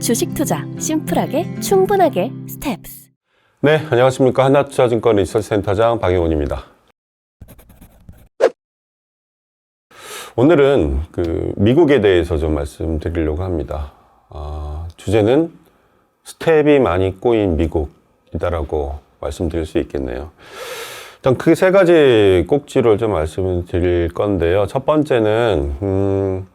주식 투자 심플하게 충분하게 스텝스. 네, 안녕하십니까. 하나투자증권 리서치센터장 박영훈입니다. 오늘은 미국에 대해서 좀 말씀드리려고 합니다. 주제는 스텝이 많이 꼬인 미국이다라고 말씀드릴 수 있겠네요. 일단 크게 세 가지 꼭지를 좀 말씀을 드릴 건데요. 첫 번째는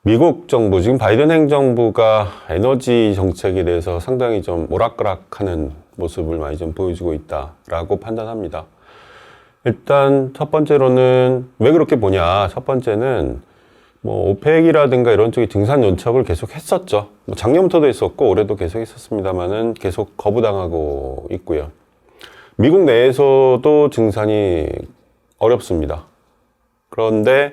미국 정부, 지금 바이든 행정부가 에너지 정책에 대해서 상당히 좀 오락가락하는 모습을 많이 좀 보여주고 있다라고 판단합니다. 일단 첫 번째로는 왜 그렇게 보냐. 첫 번째는 오펙이라든가 이런 쪽이 증산 연착을 계속 했었죠. 작년부터도 했었고 올해도 계속 했었습니다만은 계속 거부당하고 있고요. 미국 내에서도 증산이 어렵습니다. 그런데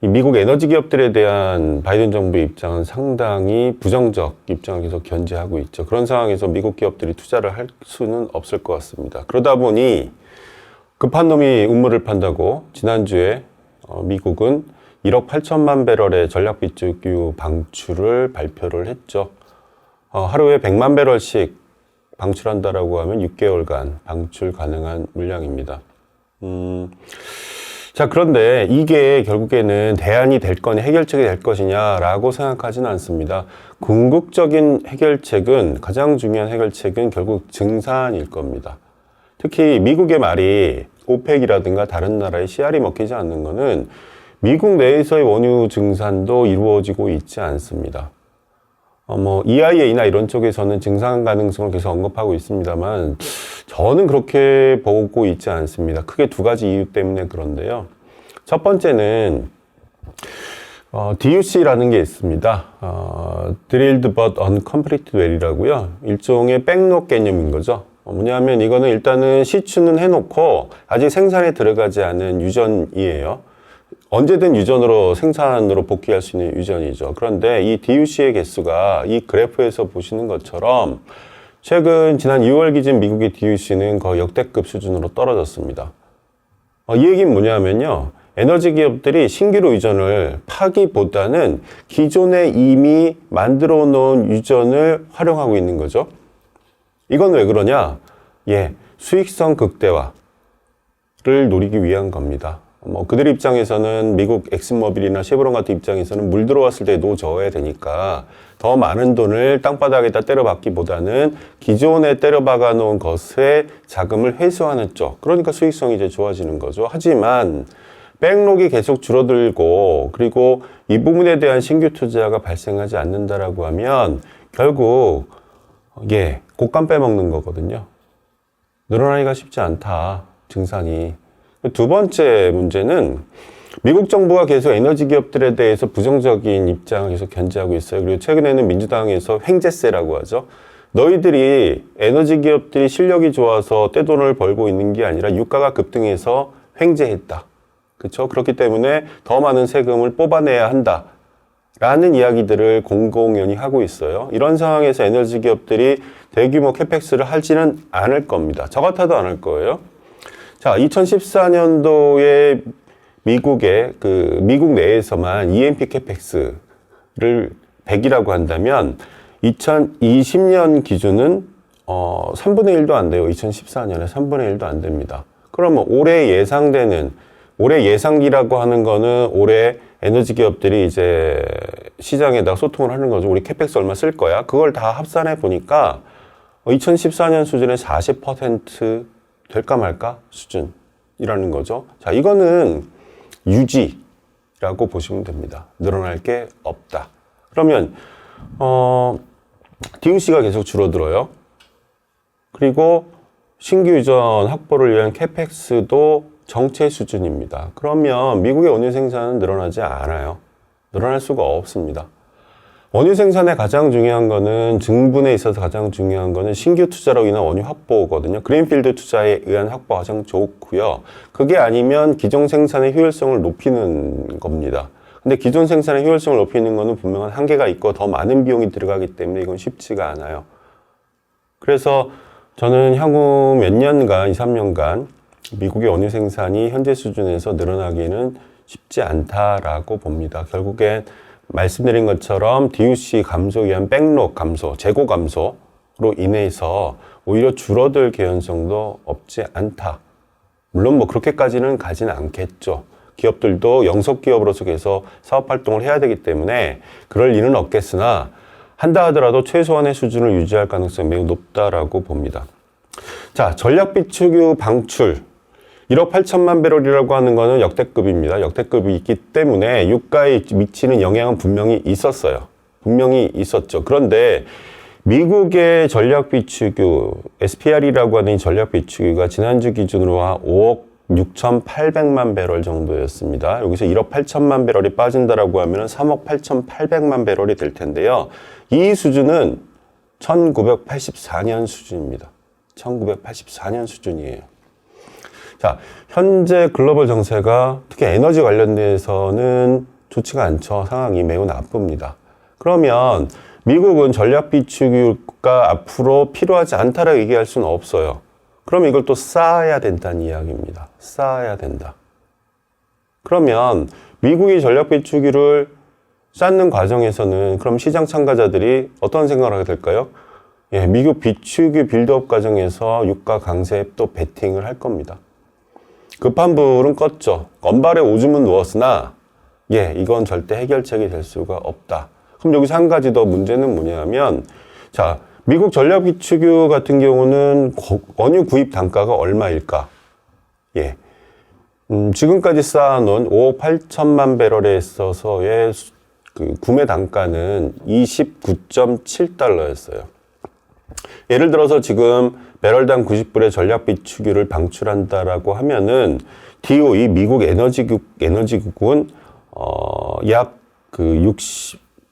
이 미국 에너지 기업들에 대한 바이든 정부의 입장은 상당히 부정적 입장을 계속 견지하고 있죠. 그런 상황에서 미국 기업들이 투자를 할 수는 없을 것 같습니다. 그러다 보니 급한 놈이 우물을 판다고 지난주에 미국은 1억 8천만 배럴의 전략 비축유 방출을 발표를 했죠. 하루에 100만 배럴씩 방출한다라고 하면 6개월간 방출 가능한 물량입니다. 자, 그런데 이게 결국에는 대안이 될 거냐, 해결책이 될 것이냐라고 생각하지는 않습니다. 궁극적인 해결책은, 가장 중요한 해결책은 결국 증산일 겁니다. 특히 미국의 말이 오펙이라든가 다른 나라의 씨알이 먹히지 않는 거는 미국 내에서의 원유 증산도 이루어지고 있지 않습니다. EIA나 이런 쪽에서는 증산 가능성을 계속 언급하고 있습니다만 저는 그렇게 보고 있지 않습니다. 크게 두 가지 이유 때문에 그런데요. 첫 번째는 DUC라는 게 있습니다. Drilled but Uncompleted Well이라고요. 일종의 백록 개념인 거죠. 뭐냐면 이거는 일단은 시추는 해놓고 아직 생산에 들어가지 않은 유전이에요. 언제든 유전으로 생산으로 복귀할 수 있는 유전이죠. 그런데 이 DUC의 개수가 이 그래프에서 보시는 것처럼 지난 2월 기준 미국의 DUC는 거의 역대급 수준으로 떨어졌습니다. 이 얘기는 뭐냐면요. 에너지 기업들이 신규로 유전을 파기보다는 기존에 이미 만들어 놓은 유전을 활용하고 있는 거죠. 이건 왜 그러냐? 수익성 극대화를 노리기 위한 겁니다. 그들 입장에서는 미국 엑슨모빌이나 쉐브론 같은 입장에서는 물 들어왔을 때 노져야 되니까 더 많은 돈을 땅바닥에다 때려박기보다는 기존에 때려박아 놓은 것에 자금을 회수하는 쪽. 그러니까 수익성이 이제 좋아지는 거죠. 하지만 백록이 계속 줄어들고 그리고 이 부분에 대한 신규 투자가 발생하지 않는다라고 하면 결국 곶감 빼먹는 거거든요. 늘어나기가 쉽지 않다. 증산이. 두 번째 문제는 미국 정부가 계속 에너지 기업들에 대해서 부정적인 입장을 계속 견지하고 있어요. 그리고 최근에는 민주당에서 횡재세라고 하죠. 너희들이 에너지 기업들이 실력이 좋아서 떼돈을 벌고 있는 게 아니라 유가가 급등해서 횡재했다. 그렇죠? 그렇기 때문에 더 많은 세금을 뽑아내야 한다. 라는 이야기들을 공공연히 하고 있어요. 이런 상황에서 에너지 기업들이 대규모 캐펙스를 하지는 않을 겁니다. 저 같아도 안 할 거예요. 자, 2014년도에 미국 내에서만 E&P 캐펙스를 100이라고 한다면 2020년 기준은 3분의 1도 안 돼요. 2014년에 3분의 1도 안 됩니다. 그러면 올해 예상기라고 하는 거는 올해 에너지 기업들이 이제 시장에다 소통을 하는 거죠. 우리 캐펙스 얼마 쓸 거야? 그걸 다 합산해 보니까 2014년 수준의 40% 될까 말까 수준이라는 거죠. 자, 이거는 유지라고 보시면 됩니다. 늘어날 게 없다. 그러면 DUC가 계속 줄어들어요. 그리고 신규 유전 확보를 위한 캐펙스도 정체 수준입니다. 그러면 미국의 원유 생산은 늘어나지 않아요. 늘어날 수가 없습니다. 원유 생산에 가장 중요한 거는, 증분에 있어서 가장 중요한 거는 신규 투자로 인한 원유 확보거든요. 그린필드 투자에 의한 확보가 가장 좋고요. 그게 아니면 기존 생산의 효율성을 높이는 겁니다. 근데 기존 생산의 효율성을 높이는 거는 분명한 한계가 있고 더 많은 비용이 들어가기 때문에 이건 쉽지가 않아요. 그래서 저는 향후 몇 년간, 2, 3년간 미국의 원유 생산이 현재 수준에서 늘어나기는 쉽지 않다라고 봅니다. 결국엔 말씀드린 것처럼 DUC 감소에 의한 백록 감소, 재고 감소로 인해서 오히려 줄어들 개연성도 없지 않다. 물론 뭐 그렇게까지는 가지는 않겠죠. 기업들도 영속 기업으로서 계속 사업 활동을 해야 되기 때문에 그럴 일은 없겠으나 한다 하더라도 최소한의 수준을 유지할 가능성이 매우 높다라고 봅니다. 자, 전략 비축유 방출 1억 8천만 배럴이라고 하는 거는 역대급입니다. 역대급이 있기 때문에 유가에 미치는 영향은 분명히 있었어요. 분명히 있었죠. 그런데 미국의 전략 비축유 SPR이라고 하는 이 전략 비축유가 지난주 기준으로 한 5억 6,800만 배럴 정도였습니다. 여기서 1억 8천만 배럴이 빠진다라고 하면 3억 8,800만 배럴이 될 텐데요. 이 수준은 1984년 수준입니다. 1984년 수준이에요. 자, 현재 글로벌 정세가 특히 에너지 관련돼서는 좋지가 않죠. 상황이 매우 나쁩니다. 그러면 미국은 전략 비축유가 앞으로 필요하지 않다라고 얘기할 수는 없어요. 그럼 이걸 또 쌓아야 된다는 이야기입니다. 쌓아야 된다. 그러면 미국이 전략 비축유를 쌓는 과정에서는 그럼 시장 참가자들이 어떤 생각을 하게 될까요? 예, 미국 비축유 빌드업 과정에서 유가 강세에 또 베팅을 할 겁니다. 급한 불은 껐죠. 건발에 오줌은 누웠으나 예, 이건 절대 해결책이 될 수가 없다. 그럼 여기서 한 가지 더 문제는 뭐냐면 자, 미국 전략 비축유 같은 경우는 원유 구입 단가가 얼마일까? 예. 지금까지 쌓아놓은 5억 8천만 배럴에 있어서의 그 구매 단가는 29.7달러였어요. 예를 들어서 지금 배럴당 90불의 전략 비축유를 방출한다라고 하면은 DOE 미국 에너지국은 약 그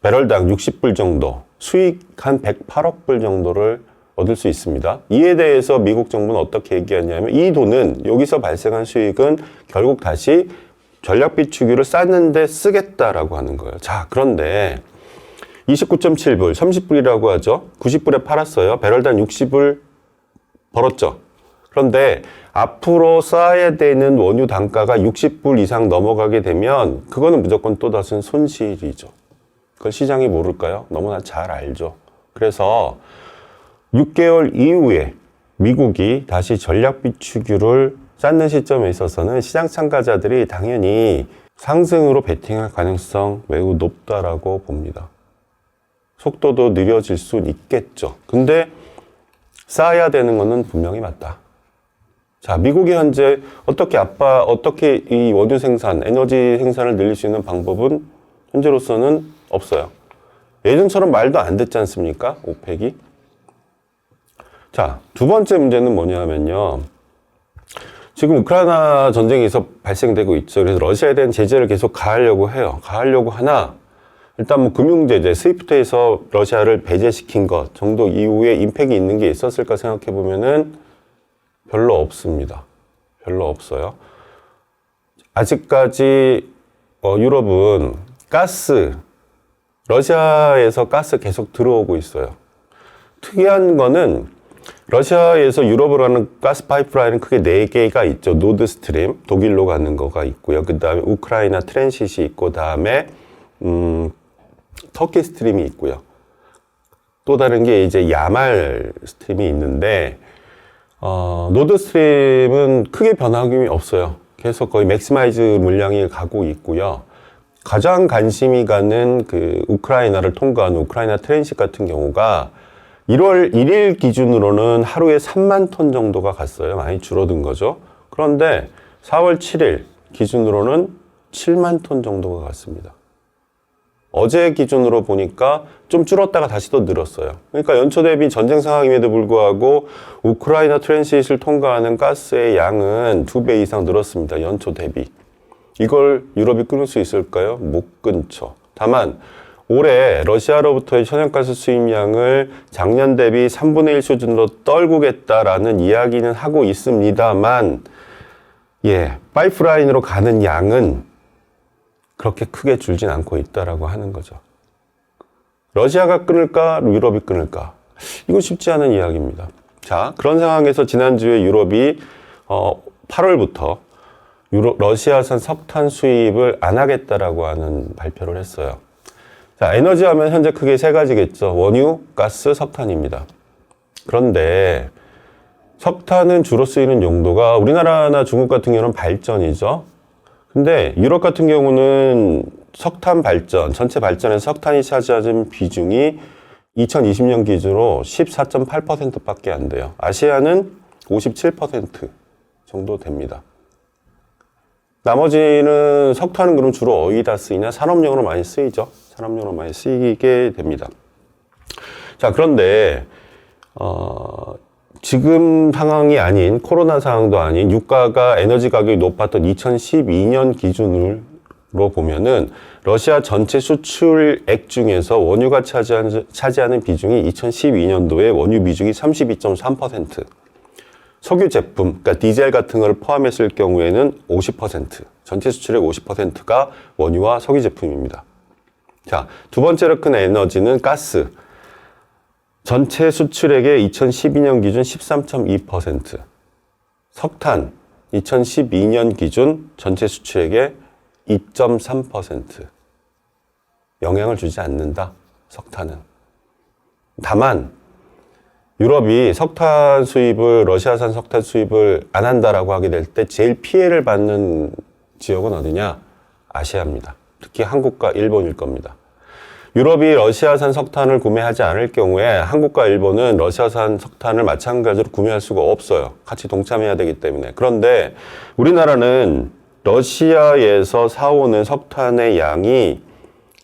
배럴당 60불 정도 수익 한 108억 불 정도를 얻을 수 있습니다. 이에 대해서 미국 정부는 어떻게 얘기하냐면 이 돈은 여기서 발생한 수익은 결국 다시 전략 비축유를 쌓는데 쓰겠다라고 하는 거예요. 자, 그런데 29.7불, 30불이라고 하죠. 90불에 팔았어요. 배럴당 60불 벌었죠. 그런데 앞으로 쌓아야 되는 원유 단가가 60불 이상 넘어가게 되면 그거는 무조건 또다시 손실이죠. 그걸 시장이 모를까요? 너무나 잘 알죠. 그래서 6개월 이후에 미국이 다시 전략 비축유를 쌓는 시점에 있어서는 시장 참가자들이 당연히 상승으로 베팅할 가능성 매우 높다라고 봅니다. 속도도 느려질 수 있겠죠. 근데 쌓아야 되는 것은 분명히 맞다. 자, 미국이 현재 어떻게 이 원유 생산, 에너지 생산을 늘릴 수 있는 방법은 현재로서는 없어요. 예전처럼 말도 안 듣지 않습니까? 오펙이. 자, 두 번째 문제는 뭐냐면요. 지금 우크라이나 전쟁에서 발생되고 있죠. 그래서 러시아에 대한 제재를 계속 가하려고 해요. 가하려고 하나, 일단 뭐 금융제재, 스위프트에서 러시아를 배제시킨 것 정도 이후에 임팩이 있는 게 있었을까 생각해 보면은 별로 없습니다. 별로 없어요. 아직까지 유럽은 러시아에서 가스 계속 들어오고 있어요. 특이한 거는 러시아에서 유럽으로 가는 가스 파이프라인은 크게 4개가 있죠. 노드스트림, 독일로 가는 거가 있고요. 그 다음에 우크라이나 트랜시시 있고, 다음에 터키 스트림이 있고요. 또 다른 게 이제 야말 스트림이 있는데 노드스트림은 크게 변함이 없어요. 계속 거의 맥시마이즈 물량이 가고 있고요. 가장 관심이 가는 그 우크라이나를 통과하는 우크라이나 트랜sit 같은 경우가 1월 1일 기준으로는 하루에 3만 톤 정도가 갔어요. 많이 줄어든 거죠. 그런데 4월 7일 기준으로는 7만 톤 정도가 갔습니다. 어제 기준으로 보니까 좀 줄었다가 다시 또 늘었어요. 그러니까 연초 대비 전쟁 상황임에도 불구하고 우크라이나 트랜시트를 통과하는 가스의 양은 2배 이상 늘었습니다. 연초 대비. 이걸 유럽이 끊을 수 있을까요? 못 끊죠. 다만 올해 러시아로부터의 천연가스 수입량을 작년 대비 3분의 1 수준으로 떨구겠다라는 이야기는 하고 있습니다만 파이프라인으로 가는 양은 그렇게 크게 줄진 않고 있다라고 하는 거죠. 러시아가 끊을까? 유럽이 끊을까? 이건 쉽지 않은 이야기입니다. 자, 그런 상황에서 지난주에 유럽이 8월부터 러시아산 석탄 수입을 안 하겠다라고 하는 발표를 했어요. 자, 에너지 하면 현재 크게 세 가지겠죠. 원유, 가스, 석탄입니다. 그런데 석탄은 주로 쓰이는 용도가 우리나라나 중국 같은 경우는 발전이죠. 근데 유럽 같은 경우는 석탄 발전, 전체 발전에서 석탄이 차지하는 비중이 2020년 기준으로 14.8%밖에 안 돼요. 아시아는 57% 정도 됩니다. 나머지는 석탄은 그럼 주로 어디다 쓰이냐? 산업용으로 많이 쓰이죠. 산업용으로 많이 쓰이게 됩니다. 자, 그런데 지금 상황이 아닌 코로나 상황도 아닌 유가가 에너지 가격이 높았던 2012년 기준으로 보면은 러시아 전체 수출액 중에서 원유가 차지하는 비중이 2012년도에 원유 비중이 32.3%, 석유 제품, 그러니까 디젤 같은 걸 포함했을 경우에는 50%, 전체 수출액 50%가 원유와 석유 제품입니다. 자, 두 번째로 큰 에너지는 가스. 전체 수출액의 2012년 기준 13.2%, 석탄 2012년 기준 전체 수출액의 2.3%. 영향을 주지 않는다, 석탄은. 다만 유럽이 석탄 수입을, 러시아산 석탄 수입을 안 한다라고 하게 될 때 제일 피해를 받는 지역은 어디냐? 아시아입니다. 특히 한국과 일본일 겁니다. 유럽이 러시아산 석탄을 구매하지 않을 경우에 한국과 일본은 러시아산 석탄을 마찬가지로 구매할 수가 없어요. 같이 동참해야 되기 때문에. 그런데 우리나라는 러시아에서 사오는 석탄의 양이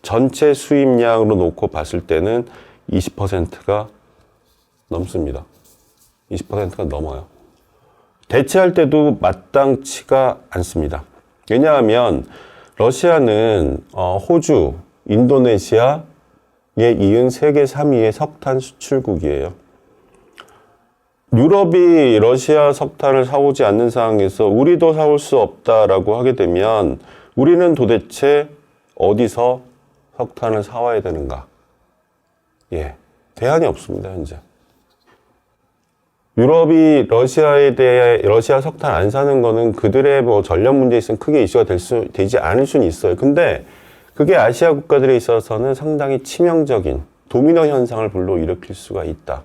전체 수입량으로 놓고 봤을 때는 20%가 넘습니다. 20%가 넘어요. 대체할 때도 마땅치가 않습니다. 왜냐하면 러시아는 호주, 인도네시아에 이은 세계 3위의 석탄 수출국이에요. 유럽이 러시아 석탄을 사오지 않는 상황에서 우리도 사올 수 없다라고 하게 되면 우리는 도대체 어디서 석탄을 사와야 되는가? 예, 대안이 없습니다, 현재. 유럽이 러시아에 대해 러시아 석탄 안 사는 거는 그들의 뭐 전력 문제에 있으면 크게 이슈가 되지 않을 수는 있어요. 근데 그게 아시아 국가들에 있어서는 상당히 치명적인 도미노 현상을 불러일으킬 수가 있다.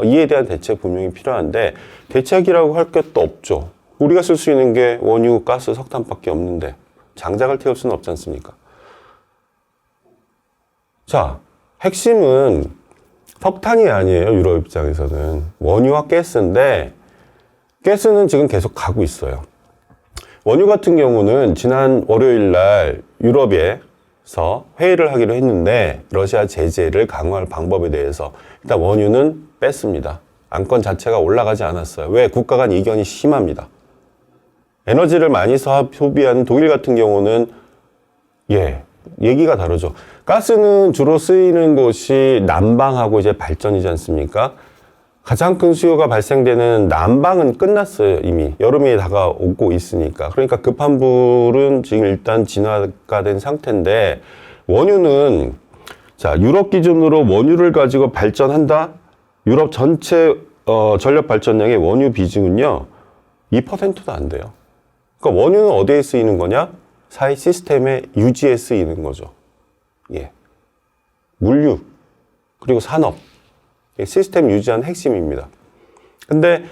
이에 대한 대책 분명히 필요한데 대책이라고 할 것도 없죠. 우리가 쓸 수 있는 게 원유, 가스, 석탄밖에 없는데 장작을 태울 수는 없지 않습니까? 자, 핵심은 석탄이 아니에요. 유럽 입장에서는. 원유와 가스인데 가스는 지금 계속 가고 있어요. 원유 같은 경우는 지난 월요일 날 유럽에서 회의를 하기로 했는데 러시아 제재를 강화할 방법에 대해서 일단 원유는 뺐습니다. 안건 자체가 올라가지 않았어요. 왜? 국가 간 이견이 심합니다. 에너지를 많이 소비하는 독일 같은 경우는 얘기가 다르죠. 가스는 주로 쓰이는 곳이 난방하고 이제 발전이지 않습니까? 가장 큰 수요가 발생되는 난방은 끝났어요, 이미. 여름이 다가오고 있으니까. 그러니까 급한 불은 지금 일단 진화가 된 상태인데, 원유는, 자, 유럽 기준으로 원유를 가지고 발전한다? 유럽 전체, 전력 발전량의 원유 비중은요, 2%도 안 돼요. 그러니까 원유는 어디에 쓰이는 거냐? 사회 시스템의 유지에 쓰이는 거죠. 예. 물류, 그리고 산업. 시스템 유지하는 핵심입니다. 근데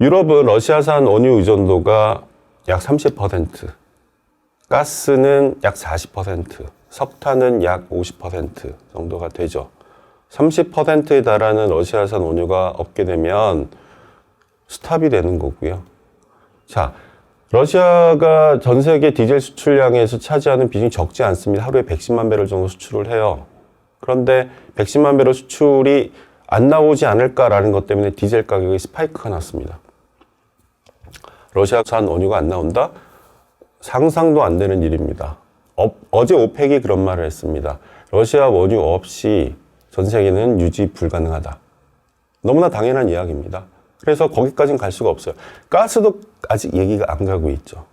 유럽은 러시아산 원유 의존도가 약 30%, 가스는 약 40%, 석탄은 약 50% 정도가 되죠. 30%에 달하는 러시아산 원유가 없게 되면 스탑이 되는 거고요. 자, 러시아가 전 세계 디젤 수출량에서 차지하는 비중이 적지 않습니다. 하루에 110만 배럴 정도 수출을 해요. 그런데 110만 배럴 수출이 안 나오지 않을까라는 것 때문에 디젤 가격이 스파이크가 났습니다. 러시아산 원유가 안 나온다? 상상도 안 되는 일입니다. 어제 오펙이 그런 말을 했습니다. 러시아 원유 없이 전 세계는 유지 불가능하다. 너무나 당연한 이야기입니다. 그래서 거기까지는 갈 수가 없어요. 가스도 아직 얘기가 안 가고 있죠.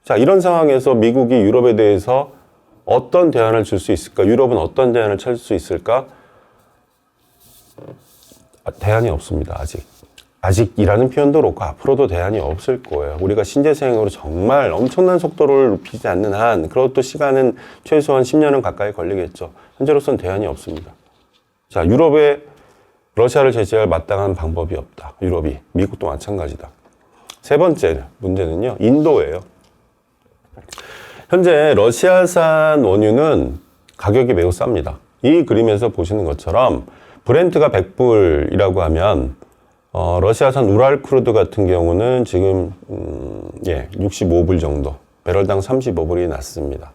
자, 이런 상황에서 미국이 유럽에 대해서 어떤 대안을 줄 수 있을까? 유럽은 어떤 대안을 찾을 수 있을까? 대안이 없습니다, 아직. 아직이라는 표현도 그렇고 앞으로도 대안이 없을 거예요. 우리가 신재생으로 정말 엄청난 속도를 높이지 않는 한, 그것도 시간은 최소한 10년은 가까이 걸리겠죠. 현재로서는 대안이 없습니다. 자, 유럽에 러시아를 제재할 마땅한 방법이 없다. 유럽이. 미국도 마찬가지다. 세 번째 문제는요, 인도예요. 현재 러시아산 원유는 가격이 매우 쌉니다. 이 그림에서 보시는 것처럼 브렌트가 100불이라고 하면 러시아산 우랄 크루드 같은 경우는 지금 65불 정도, 배럴당 35불이 낮습니다.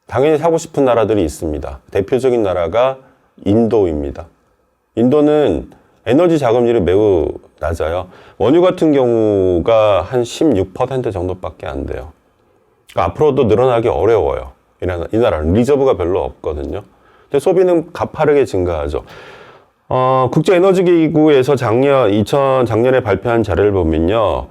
당연히 사고 싶은 나라들이 있습니다. 대표적인 나라가 인도입니다. 인도는 에너지 자금률이 매우 낮아요. 원유 같은 경우가 한 16% 정도밖에 안 돼요. 그러니까 앞으로도 늘어나기 어려워요. 이 나라는 리저브가 별로 없거든요. 근데 소비는 가파르게 증가하죠. 국제에너지기구에서 작년에 발표한 자료를 보면요,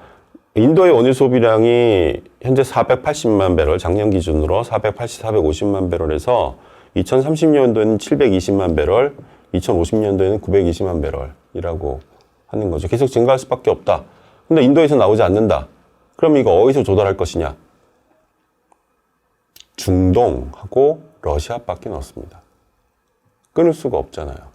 인도의 원유 소비량이 현재 480만 배럴, 작년 기준으로 450만 배럴에서 2030년도에는 720만 배럴, 2050년도에는 920만 배럴이라고 하는 거죠. 계속 증가할 수밖에 없다. 근데 인도에서 나오지 않는다. 그럼 이거 어디서 조달할 것이냐? 중동하고 러시아밖에 없습니다. 끊을 수가 없잖아요.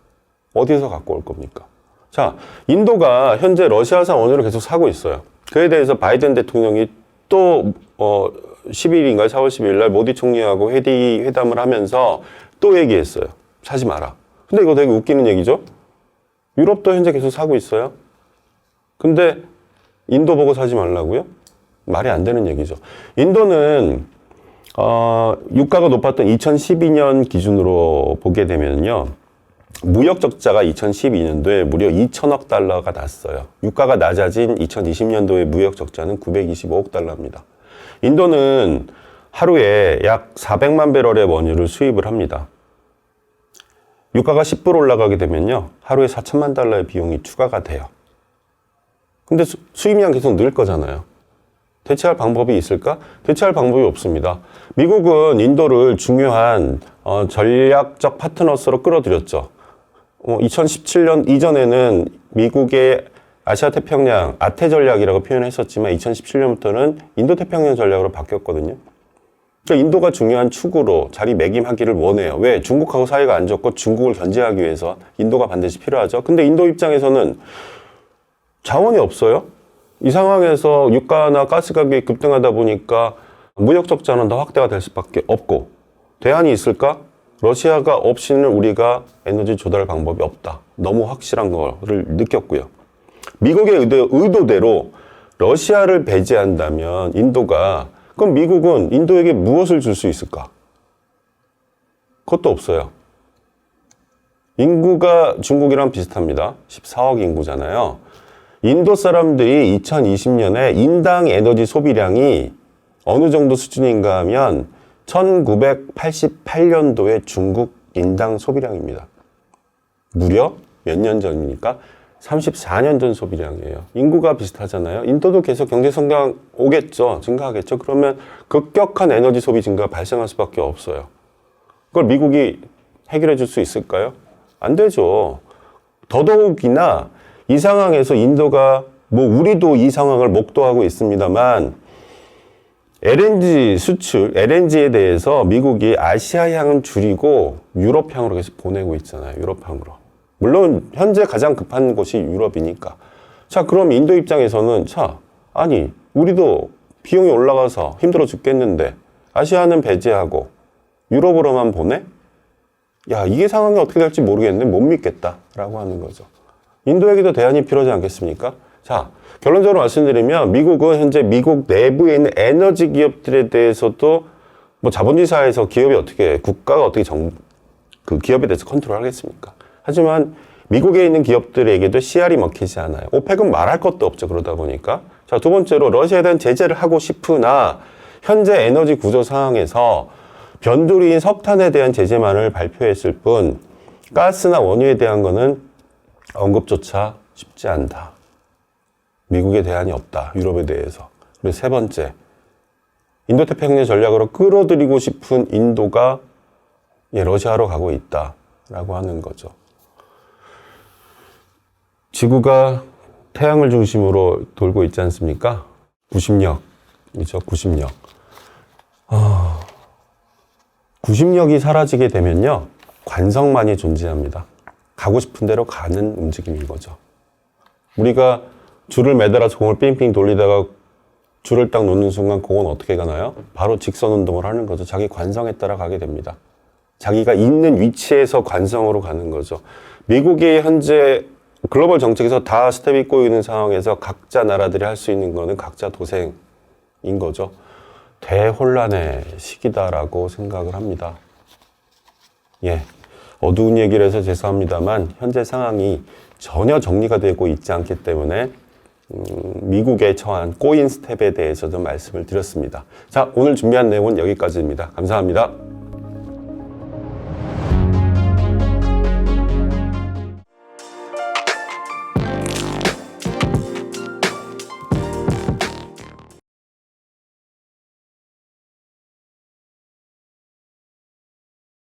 어디서 갖고 올 겁니까? 자, 인도가 현재 러시아산 원유를 계속 사고 있어요. 그에 대해서 바이든 대통령이 또 10일인가 4월 10일 날 모디 총리하고 회담을 하면서 또 얘기했어요. 사지 마라. 근데 이거 되게 웃기는 얘기죠? 유럽도 현재 계속 사고 있어요. 근데 인도 보고 사지 말라고요? 말이 안 되는 얘기죠. 인도는 유가가 높았던 2012년 기준으로 보게 되면요, 무역 적자가 2012년도에 무려 2천억 달러가 났어요. 유가가 낮아진 2020년도의 무역 적자는 925억 달러입니다. 인도는 하루에 약 400만 배럴의 원유를 수입을 합니다. 유가가 10% 올라가게 되면요, 하루에 4천만 달러의 비용이 추가가 돼요. 근데 수입량 계속 늘 거잖아요. 대체할 방법이 있을까? 대체할 방법이 없습니다. 미국은 인도를 중요한 전략적 파트너스로 끌어들였죠. 2017년 이전에는 미국의 아시아 태평양 아태 전략이라고 표현했었지만 2017년부터는 인도 태평양 전략으로 바뀌었거든요. 그러니까 인도가 중요한 축으로 자리매김하기를 원해요. 왜? 중국하고 사이가 안 좋고 중국을 견제하기 위해서 인도가 반드시 필요하죠. 근데 인도 입장에서는 자원이 없어요. 이 상황에서 유가나 가스 가격이 급등하다 보니까 무역 적자는 더 확대가 될 수밖에 없고, 대안이 있을까? 러시아가 없이는 우리가 에너지 조달 방법이 없다. 너무 확실한 거를 느꼈고요. 미국의 의도대로 러시아를 배제한다면 그럼 미국은 인도에게 무엇을 줄 수 있을까? 그것도 없어요. 인구가 중국이랑 비슷합니다. 14억 인구잖아요. 인도 사람들이 2020년에 인당 에너지 소비량이 어느 정도 수준인가 하면 1988년도의 중국 인당 소비량입니다. 무려 몇 년 전입니까? 34년 전 소비량이에요. 인구가 비슷하잖아요. 인도도 계속 경제 성장 오겠죠. 증가하겠죠. 그러면 급격한 에너지 소비 증가 발생할 수밖에 없어요. 그걸 미국이 해결해 줄 수 있을까요? 안 되죠. 더더욱이나 이 상황에서 인도가 우리도 이 상황을 목도하고 있습니다만 LNG 수출, LNG에 대해서 미국이 아시아향은 줄이고 유럽향으로 계속 보내고 있잖아요. 유럽향으로. 물론 현재 가장 급한 곳이 유럽이니까. 자, 그럼 인도 입장에서는 우리도 비용이 올라가서 힘들어 죽겠는데 아시아는 배제하고 유럽으로만 보내? 야, 이게 상황이 어떻게 될지 모르겠는데 못 믿겠다라고 하는 거죠. 인도에게도 대안이 필요하지 않겠습니까? 자, 결론적으로 말씀드리면 미국은 현재 미국 내부에 있는 에너지 기업들에 대해서도 자본주의사회에서 국가가 어떻게 그 기업에 대해서 컨트롤하겠습니까? 하지만 미국에 있는 기업들에게도 씨알이 먹히지 않아요. 오펙은 말할 것도 없죠. 그러다 보니까. 자, 두 번째로 러시아에 대한 제재를 하고 싶으나 현재 에너지 구조 상황에서 변두리인 석탄에 대한 제재만을 발표했을 뿐 가스나 원유에 대한 거는 언급조차 쉽지 않다. 미국에 대안이 없다. 유럽에 대해서. 그리고 세 번째, 인도태평양 전략으로 끌어들이고 싶은 인도가 러시아로 가고 있다라고 하는 거죠. 지구가 태양을 중심으로 돌고 있지 않습니까? 구심력이죠, 구심력. 구심력이 사라지게 되면요, 관성만이 존재합니다. 가고 싶은 대로 가는 움직임인 거죠. 우리가 줄을 매달아서 공을 삥삥 돌리다가 줄을 딱 놓는 순간 공은 어떻게 가나요? 바로 직선 운동을 하는 거죠. 자기 관성에 따라 가게 됩니다. 자기가 있는 위치에서 관성으로 가는 거죠. 미국이 현재 글로벌 정책에서 다 스텝이 꼬이고 있는 상황에서 각자 나라들이 할 수 있는 거는 각자 도생인 거죠. 대혼란의 시기다라고 생각을 합니다. 예, 어두운 얘기를 해서 죄송합니다만 현재 상황이 전혀 정리가 되고 있지 않기 때문에 미국에 처한 꼬인 스텝에 대해서 좀 말씀을 드렸습니다. 자, 오늘 준비한 내용은 여기까지입니다. 감사합니다.